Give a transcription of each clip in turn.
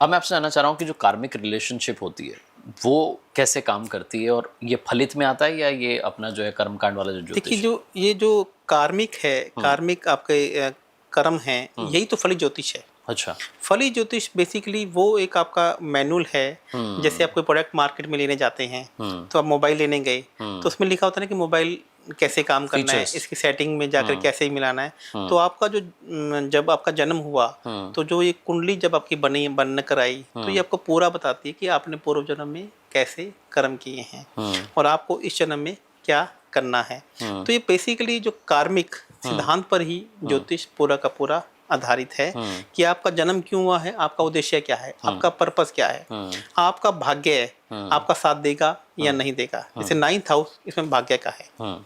अब मैं आपसे जानना चाह रहा हूँ कि जो कार्मिक रिलेशनशिप होती है वो कैसे काम करती है, और ये फलित में आता है या ये अपना जो है कर्मकांड वाला जो देखिए, ज्योतिष है? जो ये जो कार्मिक है, हम्म। कार्मिक आपके कर्म हैं, हम्म। यही तो फलित ज्योतिष है। अच्छा। फलित ज्योतिष बेसिकली वो एक आपका मैनुअल है। जैसे हम्म। आप कोई प्रोडक्ट मार्केट में लेने जाते हैं, हम्म। तो आप मोबाइल लेने गए, हम्म। तो उसमें लिखा होता है ना कि मोबाइल कैसे काम करना है, फीचर्स। इसकी सेटिंग में जाकर हम्म। कैसे मिलाना है। तो हम्म। आपका जो जब आपका जन्म हुआ, हम्म। तो जो ये कुंडली जब आपकी बन कर आई, तो ये हम्म। आपको पूरा बताती है कि आपने पूर्व जन्म में कैसे कर्म किए हैं हम्म। और आपको इस जन्म में क्या करना है। हम्म। तो ये बेसिकली जो कार्मिक हम्म। सिद्धांत पर ही हम्म। ज्योतिष पूरा का पूरा आधारित है हम्म। कि आपका जन्म क्यों हुआ है, आपका उद्देश्य क्या है, हम्म। आपका पर्पस क्या है, हम्म। आपका भाग्य है, हम्म। आपका साथ देगा या हम्म। नहीं देगा। जैसे हम्म। नाइन्थ हाउस इसमें भाग्य का है। हम्म।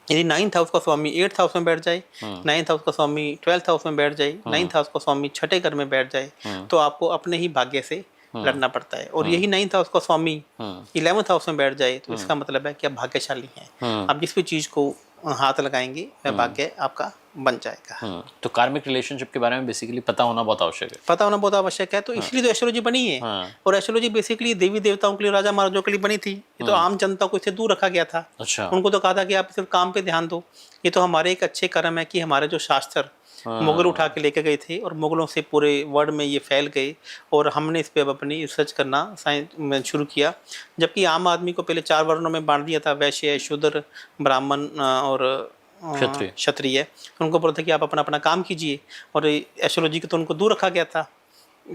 यदि नाइन्थ हाउस का स्वामी एट्थ हाउस में बैठ जाए, हम्म। नाइन्थ हाउस का स्वामी ट्वेल्थ हाउस में बैठ जाए, हम्म। नाइन्थ हाउस का स्वामी छठे घर में बैठ जाए, हम्म। तो आपको अपने ही भाग्य से हम्म। लड़ना पड़ता है। और हम्म। यही नाइन्थ हाउस का स्वामी हम्म। 11th हाउस में बैठ जाए, तो हम्म। इसका मतलब है कि आप भाग्यशाली हैं। हम्म। आप जिस भी चीज़ को हाथ लगाएंगे वह भाग्य आपका बन जाएगा। तो कार्मिक रिलेशनशिप के बारे में बेसिकली पता होना बहुत आवश्यक है। पता होना बहुत आवश्यक है, तो हाँ। इसलिए तो एस्ट्रोलॉजी बनी है। हाँ। और एस्ट्रोलॉजी बेसिकली देवी देवताओं के लिए, राजा महाराजों के लिए बनी थी। ये तो आम जनता को इससे दूर रखा गया था। अच्छा। उनको तो कहा था कि आप सिर्फ काम पे ध्यान दो। ये तो हमारे एक अच्छे कर्म है कि हमारे जो शास्त्र मुगल उठा हाँ। के लेके गए थे और मुगलों से पूरे वर्ल्ड में ये फैल गए, और हमने इस पे अब अपनी रिसर्च करना साइंस में शुरू किया। जबकि आम आदमी को पहले 4 वर्णों में बांट दिया था, वैश्य, शूद्र, ब्राह्मण और क्षत्रिय। क्षत्रिय। उनको बोला था कि आप अपना अपना काम कीजिए, और एस्ट्रोलॉजी को तो उनको दूर रखा गया था।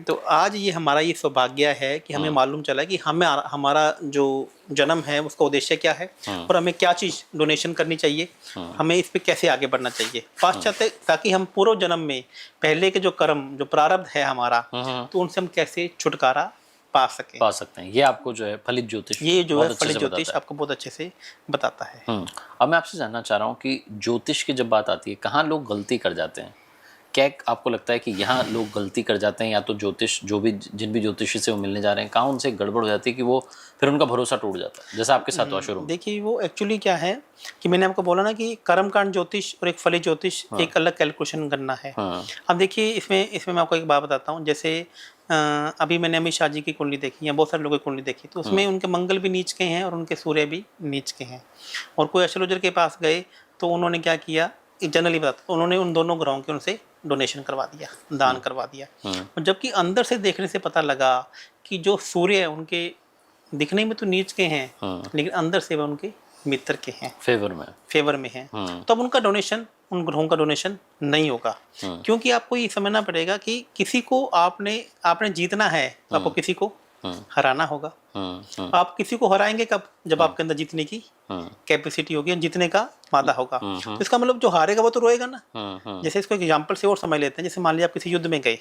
तो आज ये हमारा ये सौभाग्य है कि हमें मालूम चला कि हमें हमारा जो जन्म है उसका उद्देश्य क्या है, और हमें क्या चीज़ डोनेशन करनी चाहिए, हमें इस पे कैसे आगे बढ़ना चाहिए पाश्चात्य, ताकि हम पूर्व जन्म में पहले के जो कर्म, जो प्रारब्ध है हमारा, तो उनसे हम कैसे छुटकारा पा सकते हैं। ये आपको जो है फलित ज्योतिष ये जो है बहुत अच्छे फलित से ज्योतिष बताता है। आपको बहुत अच्छे से बताता है। अब मैं आपसे जानना चाह रहा हूँ कि ज्योतिष की जब बात आती है, कहाँ लोग गलती कर जाते हैं? क्या आपको लगता है कि यहाँ लोग गलती कर जाते हैं, या तो ज्योतिष जो भी जिन भी ज्योतिषी से वो मिलने जा रहे हैं, कहाँ उनसे गड़बड़ हो जाती है कि वो फिर उनका भरोसा टूट जाता है, जैसा आपके साथ हुआ शुरू में? देखिए, वो एक्चुअली क्या है कि मैंने आपको बोला ना कि कर्मकांड ज्योतिष और एक फलित ज्योतिष एक अलग कैलकुलेशन करना है। अब देखिए, इसमें इसमें मैं आपको एक बात बताता हूँ। जैसे अभी मैंने अमित शाह जी की कुंडली देखी, या बहुत सारे लोगों की कुंडली देखी, तो उसमें उनके मंगल भी नीच के हैं और उनके सूर्य भी नीच के हैं। और कोई एस्ट्रोलॉजर के पास गए, तो उन्होंने क्या किया, जनरली बताता, उन्होंने उन दोनों ग्रहों के उनसे डोनेशन करवा दिया, दान करवा दिया। और जबकि अंदर से देखने से पता लगा कि जो सूर्य है उनके दिखने में तो नीच के हैं, लेकिन अंदर से वह उनके मित्र के हैं, फेवर में हैं। तो अब उनका डोनेशन, उन ग्रहों का डोनेशन नहीं होगा। क्योंकि आपको ये समझना पड़ेगा कि किसी को आपने जीतना है, तो आपको किसी को हराना होगा। आप किसी को हराएंगे कब? जब आपके अंदर जीतने की कैपेसिटी होगी, जीतने का वादा होगा। तो इसका मतलब जो हारेगा वो तो रोएगा ना। जैसे इसको एग्जांपल से और समझ लेते हैं। जैसे मान लिया आप किसी युद्ध में गए,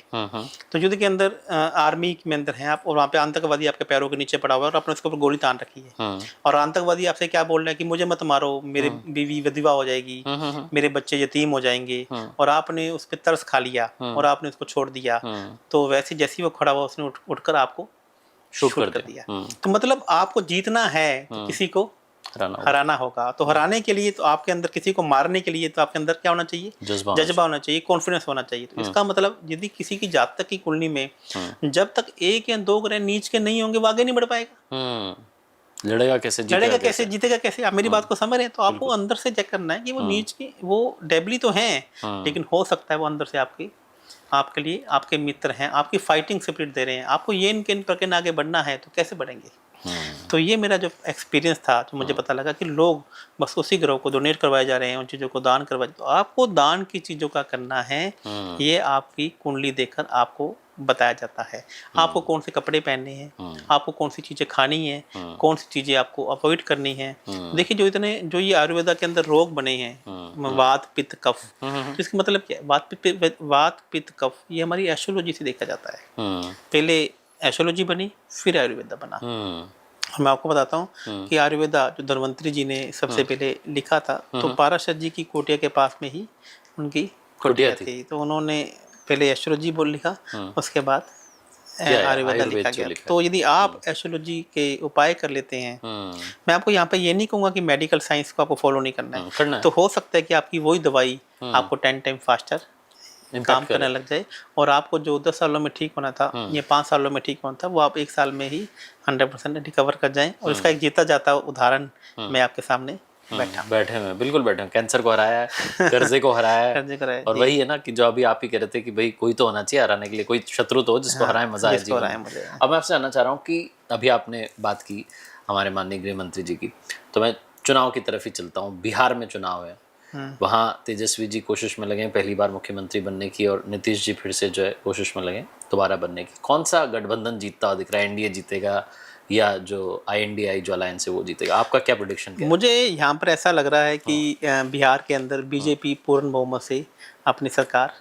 तो युद्ध के अंदर आर्मी में अंदर हैं आप, और वहाँ पे आतंकवादी आपके पैरों के नीचे पड़ा हुआ है, और आपने उसके ऊपर गोली तान रखी है, और आतंकवादी आपसे क्या बोल रहे हैं कि मुझे मत मारो, मेरे बीवी विधवा हो जाएगी, मेरे बच्चे यतीम हो जाएंगे, और आपने उस पर तरस खा लिया और आपने उसको छोड़ दिया। तो वैसे जैसे ही वो खड़ा हुआ, उसने उठकर आपको शूट कर दिया। तो मतलब आपको जीतना है तो किसी को हराना होगा। तो हराने के लिए, तो आपके अंदर किसी को मारने के लिए, तो आपके अंदर क्या होना चाहिए? जज्बा होना चाहिए, कॉन्फिडेंस होना चाहिए। तो इसका मतलब यदि किसी की जातक की कुंडली में जब तक 1 या 2 ग्रह नीच के नहीं होंगे, वो आगे नहीं बढ़ पाएगा। लड़ेगा कैसे, जीतेगा कैसे? आप मेरी बात को समझ रहे हैं? तो आपको अंदर से चेक करना है कि वो नीच की, वो डेबली तो हैं, लेकिन हो सकता है वो अंदर से आपके लिए आपके मित्र हैं, आपकी फाइटिंग स्पिरिट दे रहे हैं। आपको ये इनके प्रकार आगे बढ़ना है, तो कैसे बढ़ेंगे? तो ये मेरा जो एक्सपीरियंस था, जो मुझे पता लगा कि लोग बस उसी ग्रह को डोनेट करवाए जा रहे हैं, उन चीज़ों को दान करवाए। तो आपको दान की चीज़ों का करना है, ये आपकी कुंडली देखकर आपको बताया जाता है। आपको कौन से कपड़े पहनने हैं, आपको कौन सी चीज़ें खानी है, कौन सी चीज़ें आपको अवॉइड करनी है। देखिए, जो ये आयुर्वेदा के अंदर रोग बने हैं, वात पित्त कफ, तो इसका मतलब क्या है? वात पित्त कफ, ये हमारी एस्ट्रोलॉजी से देखा जाता है। पहले एस्ट्रोलॉजी बनी, फिर आयुर्वेदा बना। मैं आपको बताता हूँ कि आयुर्वेदा जो धन्वंतरी जी ने सबसे पहले लिखा था, तो पाराशर जी की कुटिया के पास में ही उनकी कुटिया थी। तो उन्होंने पहले एस्ट्रोलॉजी लिखा, उसके बाद आयुर्वेदा लिखा गया। तो यदि आप एस्ट्रोलॉजी के उपाय कर लेते हैं, मैं आपको यहाँ पे ये नहीं कहूँगा कि मेडिकल साइंस को आपको फॉलो नहीं करना है, तो हो सकता है कि आपकी वही दवाई आपको 10 टाइम फास्टर काम करने लग जाए, और आपको जो 10 सालों में ठीक होना था या 5 सालों में ठीक होना था, वो आप 1 साल में ही 100% रिकवर कर जाएं। और इसका एक जीता जाता उदाहरण मैं आपके सामने बैठे हुए हैं, बिल्कुल बैठे हैं। कैंसर को हराया है, कर्जे को हराया है, कर्जे को हराया, और वही है ना कि जो अभी आप ही कह रहे थे कि भाई कोई तो होना चाहिए हराने के लिए, कोई शत्रु तो हो जिसको हराए, मजा आए जीवन में। अब मैं आपसे जानना चाह रहा हूँ कि अभी आपने बात की हमारे माननीय गृह मंत्री जी की, तो मैं चुनाव की तरफ ही चलता हूँ। बिहार में चुनाव है, वहाँ तेजस्वी जी कोशिश में लगे पहली बार मुख्यमंत्री बनने की, और नीतीश जी फिर से जो है कोशिश में लगे दोबारा बनने की। कौन सा गठबंधन जीतता हुआ दिख रहा है? एनडीए जीतेगा या जो INDI जो अलायंस है वो जीतेगा? आपका क्या प्रेडिक्शन है? मुझे यहाँ पर ऐसा लग रहा है कि बिहार के अंदर बीजेपी पूर्ण बहुमत से अपनी सरकार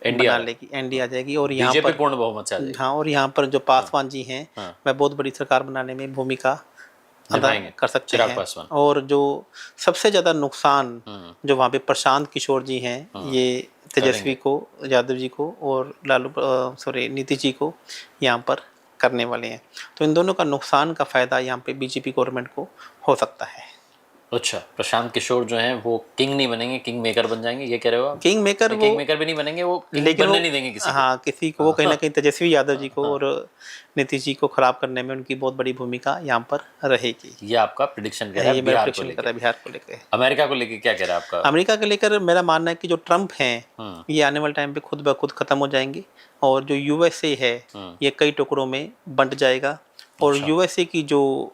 बना लेगी, एनडीए आ जाएगी, और यहाँ पर पूर्ण बहुमत से आ जाएगी। हाँ, और यहाँ पर जो पासवान जी हैं वह बहुत बड़ी सरकार बनाने में भूमिका अदा कर सकते हैं। और जो सबसे ज़्यादा नुकसान जो वहाँ पे प्रशांत किशोर जी हैं, ये तेजस्वी को, यादव जी को और नीतीश जी को यहाँ पर करने वाले हैं। तो इन दोनों का नुकसान का फ़ायदा यहाँ पे बीजेपी गवर्नमेंट को हो सकता है। अच्छा, प्रशांत किशोर जो हैं वो किंग नहीं बनेंगे, किंग मेकर बन जाएंगे, ये कह रहे हो आप? किंग मेकर भी नहीं बनेंगे, वो लेकिन बनने नहीं देंगे किसी को। हाँ, किसी को वो कहीं ना कहीं तेजस्वी यादव जी को और नीतीश जी को खराब करने में उनकी बहुत बड़ी भूमिका यहाँ पर रहेगी। ये आपका प्रेडिक्शन कह रहा है बिहार को लेकर? बिहार को लेकर। अमेरिका को लेकर क्या कह रहा है आपका? अमेरिका को लेकर मेरा मानना है कि जो ट्रम्प हैं ये आने वाले टाइम पे खुद ब खुद खत्म हो जाएंगे, और जो USA है ये कई टुकड़ों में बंट जाएगा। और USA की जो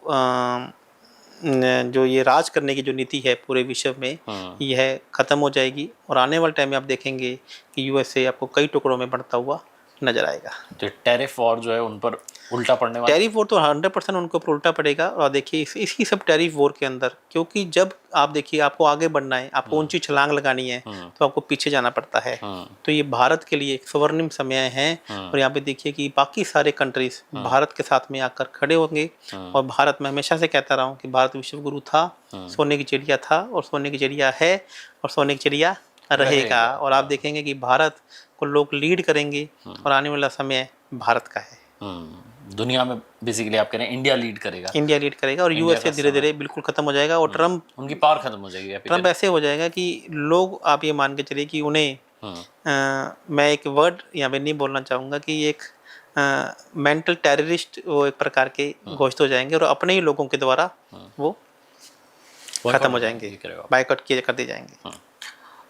ये राज करने की जो नीति है पूरे विश्व में, यह खत्म हो जाएगी, और आने वाले टाइम में आप देखेंगे कि USA आपको कई टुकड़ों में बढ़ता हुआ नजर आएगा। तो टैरिफ वॉर जो है उन पर उल्टा पड़ने वाला? टैरिफ वॉर तो 100% उनको पर उल्टा पड़ेगा। और देखिए इसी सब टैरिफ वॉर के अंदर, क्योंकि जब आप देखिए आपको आगे बढ़ना है, आपको ऊंची छलांग लगानी है, तो आपको पीछे जाना पड़ता है। तो ये भारत के लिए एक स्वर्णिम समय है। और यहाँ पे देखिए कि बाकी सारे कंट्रीज भारत के साथ में आकर खड़े होंगे। और भारत, मैं हमेशा से कहता रहा हूँ कि भारत विश्व गुरु था, सोने की चिड़िया था, और सोने की चिड़िया है, और सोने की चिड़िया रहेगा। और आप देखेंगे कि भारत को लोग लीड करेंगे, और आने वाला समय भारत का है। दुनिया में बेसिकली आप कह रहे हैं इंडिया लीड करेगा, और USA धीरे धीरे बिल्कुल खत्म हो जाएगा, और ट्रम्प, उनकी पावर खत्म हो जाएगी। ट्रम्प ऐसे हो जाएगा कि लोग, आप ये मान के चलिए कि उन्हें मैं एक वर्ड यहाँ पे नहीं बोलना चाहूँगा कि एक मेंटल टेररिस्ट वो एक प्रकार के घोषित हो जाएंगे, और अपने ही लोगों के द्वारा वो खत्म हो जाएंगे, बायकॉट किए कर दिए जाएंगे।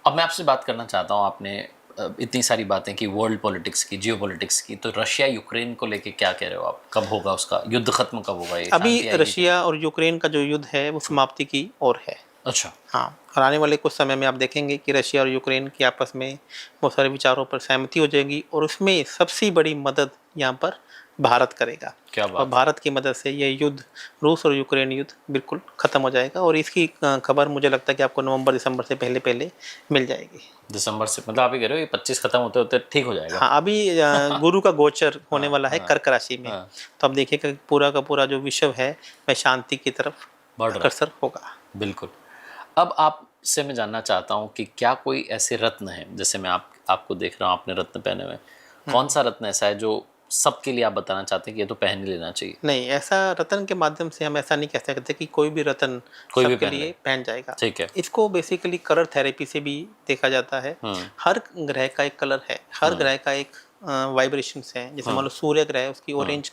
अब मैं आपसे बात करना चाहता हूँ, आपने इतनी सारी बातें की वर्ल्ड पॉलिटिक्स की, जियो पॉलिटिक्स की, तो रशिया यूक्रेन को लेके क्या कह रहे हो आप? कब होगा उसका युद्ध खत्म, कब होगा ये? अभी रशिया और यूक्रेन का जो युद्ध है वो समाप्ति की ओर है। अच्छा। हाँ, और आने वाले कुछ समय में आप देखेंगे कि रशिया और यूक्रेन की आपस में बहुत सारे विचारों पर सहमति हो जाएगी, और उसमें सबसे बड़ी मदद यहाँ पर भारत करेगा। क्या बात? और भारत की मदद से ये युद्ध, रूस और यूक्रेन युद्ध बिल्कुल खत्म हो जाएगा। और इसकी खबर मुझे लगता है कि आपको नवंबर दिसंबर से पहले मिल जाएगी। दिसंबर से मतलब आप ही कह रहे हो ये 25 खत्म होते होते ठीक हो जाएगा? हाँ, अभी गुरु का गोचर होने वाला है कर्क राशि में। तो अब देखिए कि पूरा का पूरा जो विश्व है वह शांति की तरफ अग्रसर होगा। बिल्कुल। अब आपसे मैं जानना चाहता हूँ कि क्या कोई ऐसे रत्न है, जैसे मैं आपको देख रहा हूँ, आपने रत्न पहने हुए, कौन सा रत्न ऐसा है जो सबके लिए आप बताना चाहते हैं कि ये तो पहन ही लेना चाहिए? नहीं, ऐसा रत्न के माध्यम से हम ऐसा नहीं कह सकते कि कोई भी रत्न सबके लिए पहन जाएगा। ठीक है। इसको बेसिकली कलर थेरेपी से भी देखा जाता है। हर ग्रह का एक कलर है, हर ग्रह का एक वाइब्रेशंस है। जैसे मान लो सूर्य ग्रह है, उसकी ऑरेंज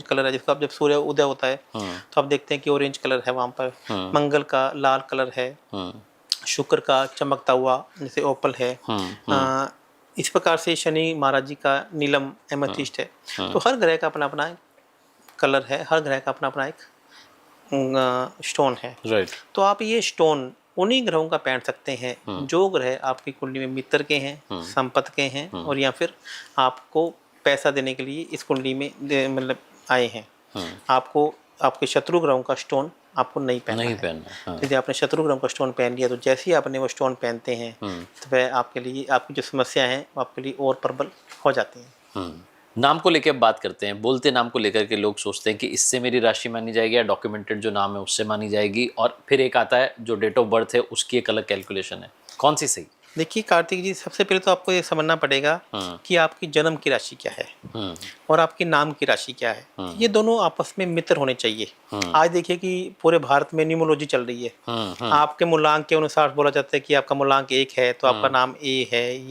कलर है, जिसको आप जब सूर्य उदय होता है तो आप देखते हैं कि ऑरेंज कलर है वहाँ पर। मंगल का लाल कलर है, शुक्र का चमकता हुआ जैसे ओपल है। इस प्रकार से शनि महाराज जी का नीलम एमेथिस्ट है। तो हर ग्रह का अपना अपना कलर है, हर ग्रह का अपना अपना एक स्टोन है। राइट। तो आप ये स्टोन उन्हीं ग्रहों का पहन सकते हैं जो ग्रह आपकी कुंडली में मित्र के हैं, संपत्ति के हैं, और या फिर आपको पैसा देने के लिए इस कुंडली में मतलब आए हैं। आपको आपके शत्रु ग्रहों का स्टोन आपको नहीं पहनना। यदि आपने शत्रु ग्रहों का स्टोन पहन लिया तो जैसे ही आपने वो स्टोन पहनते हैं तो वह आपके लिए, आपकी जो समस्या है वो आपके लिए और प्रबल हो जाती हैं। नाम को लेकर बात करते हैं, बोलते नाम को लेकर के लोग सोचते हैं कि इससे मेरी राशि मानी जाएगी, या डॉक्यूमेंटेड जो नाम है उससे मानी जाएगी, और फिर एक आता है जो डेट ऑफ बर्थ है उसकी एक अलग कैलकुलेशन है, कौन सी सही? देखिए कार्तिक जी, सबसे पहले तो आपको ये समझना पड़ेगा कि आपकी जन्म की राशि क्या है और आपके नाम की राशि क्या है। ये दोनों आपस में मित्र होने चाहिए। आज देखिए कि पूरे भारत में न्यूमरोलॉजी चल रही है। आपके मूलांक के अनुसार बोला जाता है कि आपका मूलांक 1 है तो आपका नाम ए है, ये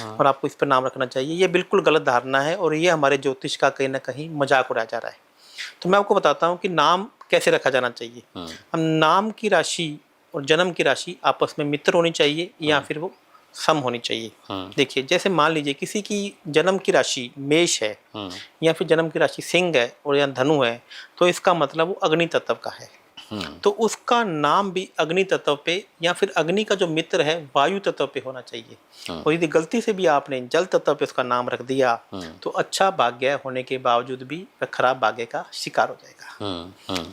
और आपको इस पर नाम रखना चाहिए। ये बिल्कुल गलत धारणा है और ये हमारे ज्योतिष का कहीं ना कहीं मजाक उड़ाया जा रहा है। तो मैं आपको बताता हूँ कि नाम कैसे रखा जाना चाहिए। हम नाम की राशि और जन्म की राशि आपस में मित्र होनी चाहिए या फिर वो सम होनी चाहिए। देखिए, जैसे मान लीजिए किसी की जन्म की राशि मेष है या फिर जन्म की राशि सिंह है और या धनु है, तो इसका मतलब वो अग्नि तत्व का है। तो उसका नाम भी अग्नि तत्व पे या फिर अग्नि का जो मित्र है वायु तत्व पे होना चाहिए। और यदि गलती से भी आपने जल तत्व पे उसका नाम रख दिया तो अच्छा भाग्य होने के बावजूद भी वह खराब भाग्य का शिकार हो जाएगा।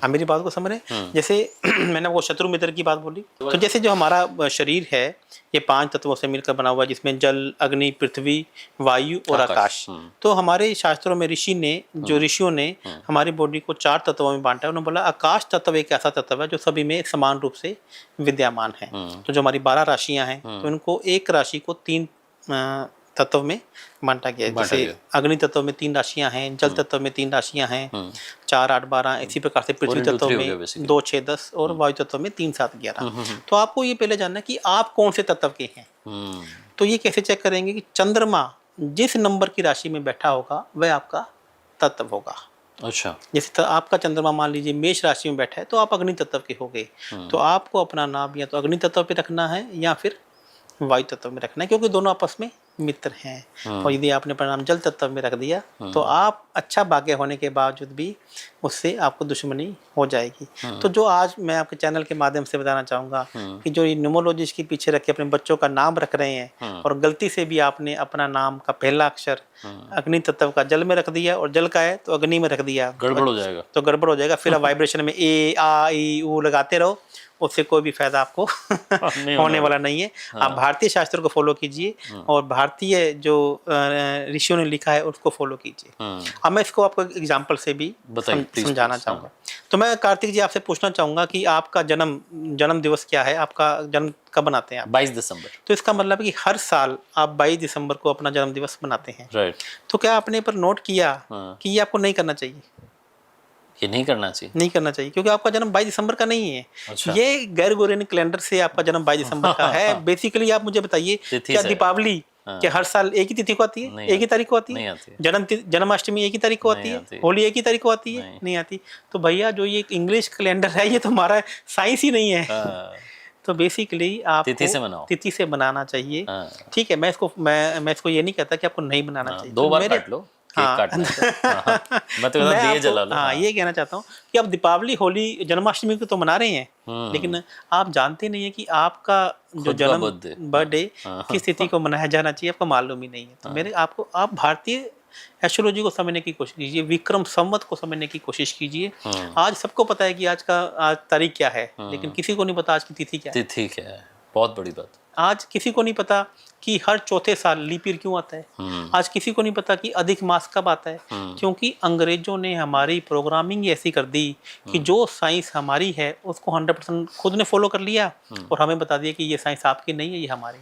आप मेरी बात को समझ रहे हैं? जैसे मैंने वो शत्रु मित्र की बात बोली, तो जैसे जो हमारा शरीर है ये 5 तत्वों से मिलकर बना हुआ है, जिसमें जल, अग्नि, पृथ्वी, वायु और आकाश। तो हमारे शास्त्रों में ऋषियों ने हमारी बॉडी को 4 तत्वों में बांटा है। उन्होंने बोला आकाश तत्व एक ऐसा तत्व है जो सभी में समान रूप से विद्यमान है। तो जो हमारी 12 राशियां हैं तो इनको एक राशि को 3 तत्व में बांटा गया है। जैसे अग्नि तत्व में 3 राशियां हैं, जल तत्व में 3 राशियां हैं, 4, 8, 12। इसी प्रकार से पृथ्वी तत्व में 2, 6, 10 और वायु तत्व में 3, 7, 11। तो आपको ये पहले जानना है कि आप कौन से तत्व के हैं। तो ये कैसे चेक करेंगे कि चंद्रमा जिस नंबर की राशि में बैठा होगा वह आपका तत्व होगा। अच्छा, जैसे आपका चंद्रमा मान लीजिए मेष राशि में बैठा है तो आप अग्नि तत्व के हो गए। तो आपको अपना नाम या तो अग्नि तत्व पे रखना है या फिर वायु तत्व में रखना है, क्योंकि दोनों आपस में मित्र हैं। और यदि आपने परिणाम जल तत्व में रख दिया तो आप अच्छा भाग्य होने के बावजूद भी उससे आपको दुश्मनी हो जाएगी। तो जो आज मैं आपके चैनल के माध्यम से बताना चाहूँगा कि जो ये न्यूमरोलॉजिस्ट के पीछे रख के अपने बच्चों का नाम रख रहे हैं और गलती से भी आपने अपना नाम का पहला अक्षर अग्नि तत्व का जल में रख दिया और जल का है तो अग्नि में रख दिया, गड़बड़ हो जाएगा। तो गड़बड़ हो जाएगा। फिर आप वाइब्रेशन में ए आ ई ऊ लगाते रहो, उससे कोई भी फायदा आपको होने वाला नहीं है। आप भारतीय शास्त्र को फॉलो कीजिए और भारतीय जो ऋषियों ने लिखा है उसको फॉलो कीजिए। अब मैं इसको आपको एग्जांपल से भी समझाना चाहूँगा। तो मैं कार्तिक जी आपसे पूछना चाहूँगा कि आपका जन्म दिवस क्या है? आपका जन्म कब बनाते हैं आप? 22 दिसंबर। तो इसका मतलब है कि हर साल आप 22 दिसंबर को अपना जन्म दिवस मनाते हैं। राइट। तो क्या आपने पर नोट किया कि ये आपको नहीं करना चाहिए? ये नहीं करना चाहिए क्योंकि आपका जन्म 22 दिसंबर का नहीं है। अच्छा। ये ग्रेगोरियन कैलेंडर से आपका जन्म 22 दिसंबर का है। बेसिकली आप मुझे बताइए, क्या दीपावली क्या हर साल एक ही तिथि को आती है? एक ही तारीख को आती है? जन्माष्टमी एक ही तारीख को आती है? होली एक ही तारीख को आती है? नहीं आती। तो भैया जो ये इंग्लिश कैलेंडर है ये तो हमारा साइंस ही नहीं है। तो बेसिकली आप तिथि से बनाना चाहिए। ठीक है, मैं इसको ये नहीं कहता कि आपको नहीं बनाना चाहिए। 2 बार काट लो। मैं तो दिए जला लो। हाँ, ये कहना चाहता हूँ कि आप दीपावली, होली, जन्माष्टमी को तो मना रहे हैं, लेकिन आप जानते नहीं है कि आपका जो जन्म बर्थडे किस तिथि को मनाया जाना चाहिए, आपको मालूम ही नहीं है। तो आप भारतीय एस्ट्रोलॉजी को समझने की कोशिश कीजिए, विक्रम संवत को समझने की कोशिश कीजिए। आज सबको पता है कि आज तारीख क्या है, लेकिन किसी को नहीं पता आज की तिथि क्या है। बहुत बड़ी बात। आज किसी को नहीं पता कि हर चौथे साल लीप ईयर क्यों आता है। आज किसी को नहीं पता कि अधिक मास कब आता है, क्योंकि अंग्रेजों ने हमारी प्रोग्रामिंग ऐसी कर दी कि जो साइंस हमारी है उसको 100% खुद ने फॉलो कर लिया और हमें बता दिया कि ये साइंस आपकी नहीं है, ये हमारी।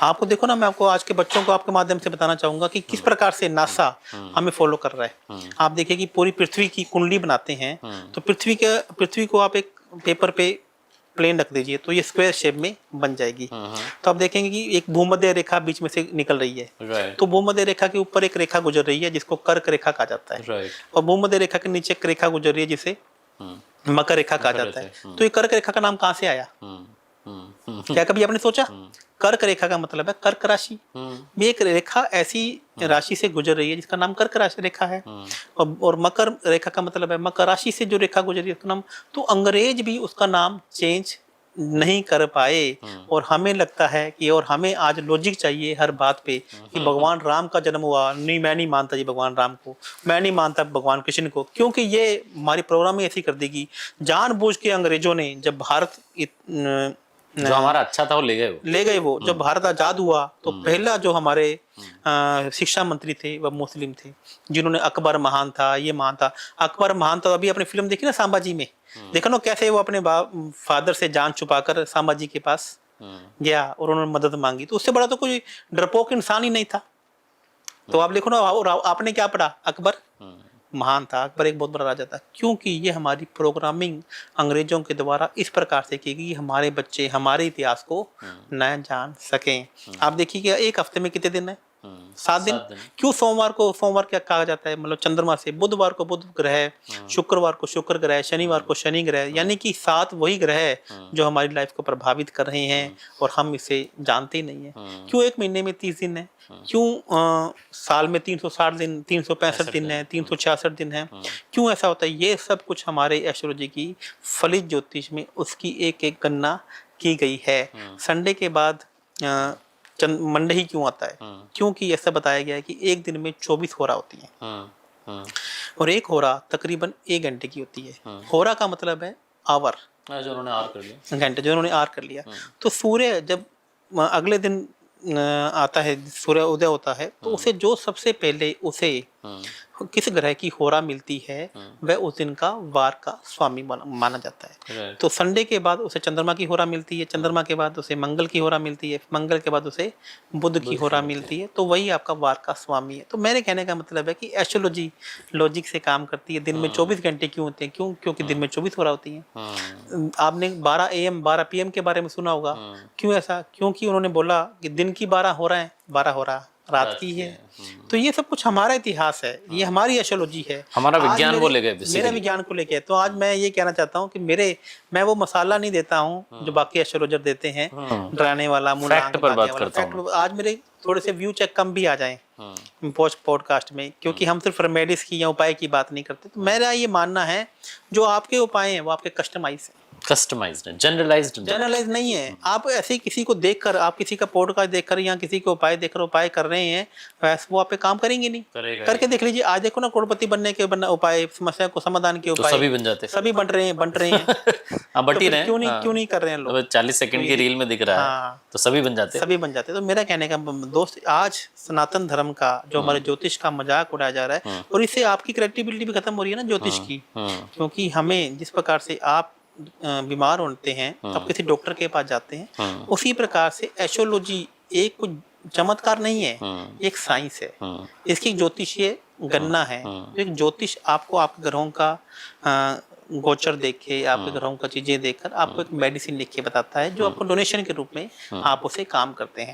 आपको देखो ना, मैं आपको आज के बच्चों को आपके माध्यम से बताना चाहूंगा कि किस प्रकार से नासा हमें फॉलो कर रहा है। आप देखिए कि पूरी पृथ्वी की कुंडली बनाते हैं, तो पृथ्वी को आप एक पेपर पे प्लेन रख दीजिए तो ये स्क्वायर शेप में बन जाएगी। तो आप देखेंगे कि एक भूमध्य रेखा बीच में से निकल रही है। तो भूमध्य रेखा के ऊपर एक रेखा गुजर रही है जिसको कर्क रेखा कहा जाता है, और भूमध्य रेखा के नीचे एक रेखा गुजर रही है जिसे मकर रेखा कहा जाता है। तो ये कर्क रेखा का नाम कहाँ से आया? क्या कभी आपने सोचा? कर्क रेखा का मतलब है कर्क राशि। एक रेखा ऐसी राशि से गुजर रही है जिसका नाम कर्क राशि रेखा है, और मकर रेखा का मतलब है मकर राशि से जो रेखा गुजर रही है उसका नाम। तो अंग्रेज भी उसका नाम चेंज नहीं कर पाए, और हमें लगता है कि, और हमें आज लॉजिक चाहिए हर बात पे कि भगवान राम का जन्म हुआ। नहीं, मैं नहीं मानता जी भगवान राम को, मैं नहीं मानता भगवान कृष्ण को, क्योंकि ये हमारी प्रोग्रामिंग ऐसी कर देगी। जानबूझ के अंग्रेजों ने जब भारत जो हमारा अच्छा था वो ले गए वो जब भारत आजाद हुआ तो पहला जो हमारे शिक्षा मंत्री थे वह मुस्लिम थे, जिन्होंने अकबर महान था, ये महान था, अकबर महान था। अभी अपनी फिल्म देखी ना संभाजी में, देखो ना कैसे वो अपने फादर से जान छुपाकर संभाजी के पास गया और उन्होंने मदद मांगी, तो उससे बड़ा तो कोई डरपोक इंसान ही नहीं था। तो आप देखो ना, और आपने क्या पढ़ा, अकबर महान था, अकबर एक बहुत बड़ा राजा था, क्योंकि ये हमारी प्रोग्रामिंग अंग्रेजों के द्वारा इस प्रकार से की गई, हमारे बच्चे हमारे इतिहास को न जान सकें। आप देखिए कि एक हफ्ते में कितने दिन है, 7 दिन। क्यों सोमवार को सोमवार क्या कहा जाता है, मतलब चंद्रमा से, बुधवार को बुध ग्रह, शुक्रवार को शुक्र ग्रह, शनिवार को शनि ग्रह, यानी कि 7 वही ग्रह है जो हमारी लाइफ को प्रभावित कर रहे हैं और हम इसे जानते ही नहीं है। क्यों एक महीने में 30 दिन है, क्यों साल में 360 दिन, 365 दिन है, 366 दिन है, क्यों ऐसा होता है? ये सब कुछ हमारे एस्ट्रोलॉजी की फलित ज्योतिष में उसकी एक एक गणना की गई है। संडे के बाद मंडे ही क्यों आता है? क्योंकि ऐसा बताया गया है कि एक दिन में 24 होरा होती है और एक होरा तकरीबन 1 घंटे की होती है। होरा का मतलब है आवर, जो उन्होंने आर कर लिया, घंटे जो उन्होंने आर कर लिया। तो सूर्य जब अगले दिन आता है, सूर्य उदय होता है, तो उसे जो सबसे पहले उसे किस ग्रह की होरा मिलती है वह उस दिन का वार का स्वामी माना जाता है। तो संडे के बाद उसे चंद्रमा की होरा मिलती है, चंद्रमा के बाद उसे मंगल की होरा मिलती है, मंगल के बाद उसे बुध की होरा मिलती है, तो वही आपका वार का स्वामी है। तो मेरे कहने का मतलब है कि एस्ट्रोलॉजी लॉजिक से काम करती है। दिन में 24 घंटे क्यों होते हैं? क्योंकि दिन में 24 होरा होती हैं। आपने 12 AM 12 PM के बारे में सुना होगा। क्यों ऐसा? क्योंकि उन्होंने बोला कि दिन की 12 हो रहा है, 12 हो रहा रात की है। तो ये सब कुछ हमारा इतिहास है, ये हमारी एस्ट्रोलॉजी है, हमारा विज्ञान को लेके, मेरा विज्ञान को लेके। तो आज मैं ये कहना चाहता हूँ कि मैं वो मसाला नहीं देता हूँ जो बाकी एस्ट्रोलॉजर देते हैं, डराने वाला, फैक्ट पर बात करता हूँ। आज मेरे थोड़े से व्यू चेक कम भी आ जाए पॉडकास्ट में, क्योंकि हम सिर्फ रेमेडीज की या उपाय की बात नहीं करते। तो मेरा ये मानना है जो आपके उपाय हैं वो आपके कस्टमाइज है, कस्टमाइज्ड है, जनरलाइज नहीं है। आप ऐसे किसी को देखकर, आप किसी का पॉडकास्ट देखकर या किसी के उपाय देखकर उपाय कर रहे हैं, वैसे वो आप पे काम करेंगे नहीं। करके देख लीजिए, आज देखो ना, करोड़पति बनने के उपाय, समस्या को समाधान के उपाय, तो सभी बन जाते हैं, सभी बन रहे हैं हाँ, बट ही रहे, क्यों नहीं कर रहे हैं लोग? 40 सेकंड की रील में दिख रहा है, तो सभी बन जाते। तो मेरा कहने का दोस्त, आज सनातन धर्म का जो हमारे ज्योतिष का मजाक उड़ाया जा रहा है, और इससे आपकी क्रेडिबिलिटी भी खत्म हो रही है ना ज्योतिष की। क्योंकि हमें जिस प्रकार से आप बीमार होते हैं, आप किसी डॉक्टर के पास जाते हैं, उसी प्रकार से एस्ट्रोलॉजी एक कुछ चमत्कार नहीं है, एक साइंस है। इसकी ज्योतिषीय गणना है। एक ज्योतिष आपको आपके ग्रहों का गोचर देख के, आपके ग्रहों का चीजें देखकर आपको एक मेडिसिन लिख के बताता है, जो आपको डोनेशन के रूप में आप उसे काम करते हैं।